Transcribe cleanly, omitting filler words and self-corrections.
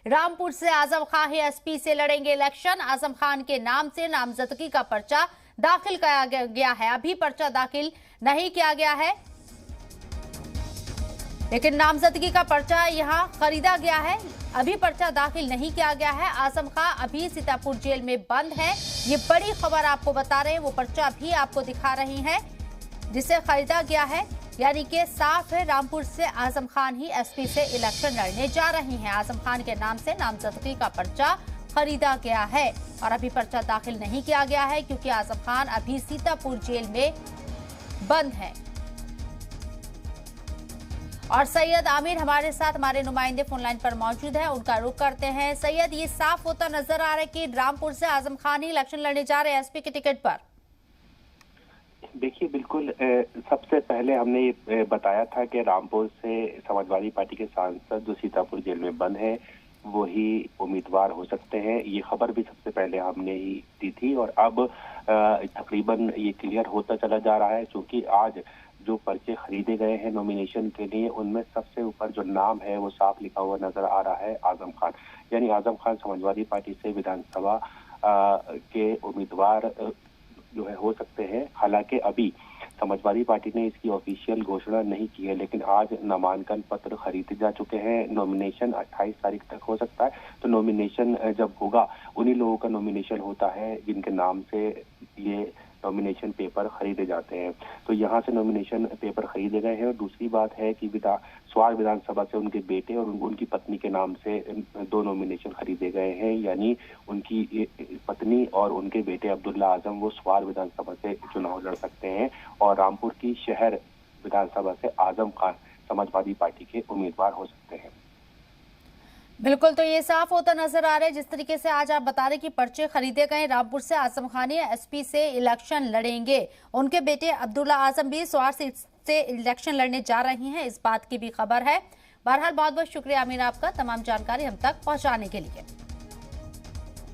रामपुर से आजम खान ही एसपी से लड़ेंगे इलेक्शन। आजम खान के नाम से नामजदगी का पर्चा दाखिल किया गया है। अभी पर्चा दाखिल नहीं किया गया है, लेकिन नामजदगी का पर्चा यहां खरीदा गया है। अभी पर्चा दाखिल नहीं किया गया है। आजम खान अभी सीतापुर जेल में बंद है। ये बड़ी खबर आपको बता रहे हैं। वो पर्चा भी आपको दिखा रही हैं जिसे खरीदा गया है, यानी कि साफ है रामपुर से आजम खान ही एसपी से इलेक्शन लड़ने जा रही हैं। आजम खान के नाम से नामजदगी का पर्चा खरीदा गया है और अभी पर्चा दाखिल नहीं किया गया है क्योंकि आजम खान अभी सीतापुर जेल में बंद है। और सैयद आमिर हमारे साथ, हमारे नुमाइंदे फोन लाइन पर मौजूद है, उनका रुख करते हैं। सैयद, ये साफ होता नजर आ रहा है कि रामपुर से आजम खान ही इलेक्शन लड़ने जा रहे हैं एसपी के टिकट पर। देखिए, बिल्कुल सबसे पहले हमने ये बताया था कि रामपुर से समाजवादी पार्टी के सांसद जो सीतापुर जेल में बंद है वही उम्मीदवार हो सकते हैं। ये खबर भी सबसे पहले हमने ही दी थी और अब तकरीबन ये क्लियर होता चला जा रहा है, क्योंकि आज जो पर्चे खरीदे गए हैं नॉमिनेशन के लिए उनमें सबसे ऊपर जो नाम है वो साफ लिखा हुआ नजर आ रहा है, आजम खान। यानी आजम खान समाजवादी पार्टी से विधानसभा के उम्मीदवार जो है हो सकते हैं। हालांकि अभी समाजवादी पार्टी ने इसकी ऑफिशियल घोषणा नहीं की है, लेकिन आज नामांकन पत्र खरीदे जा चुके हैं। नॉमिनेशन 28 तारीख तक हो सकता है। तो नॉमिनेशन जब होगा उन्हीं लोगों का नॉमिनेशन होता है जिनके नाम से ये नॉमिनेशन पेपर खरीदे जाते हैं। तो यहाँ से नॉमिनेशन पेपर खरीदे गए हैं। और दूसरी बात है कि स्वार विधानसभा से उनके बेटे और उनकी पत्नी के नाम से 2 नॉमिनेशन खरीदे गए हैं। यानी उनकी पत्नी और उनके बेटे अब्दुल्ला आजम वो स्वार विधानसभा से चुनाव लड़ सकते हैं और रामपुर की शहर विधानसभा से आजम खान समाजवादी पार्टी के उम्मीदवार हो सकते हैं। बिल्कुल, तो ये साफ होता नजर आ रहा है जिस तरीके से आज आप बता रहे कि पर्चे खरीदे गए। रामपुर से आजम खान एसपी से इलेक्शन लड़ेंगे। उनके बेटे अब्दुल्ला आजम भी स्वार सीट से इलेक्शन लड़ने जा रही हैं, इस बात की भी खबर है। बहरहाल बहुत बहुत शुक्रिया आमिर आपका तमाम जानकारी हम तक पहुंचाने के लिए।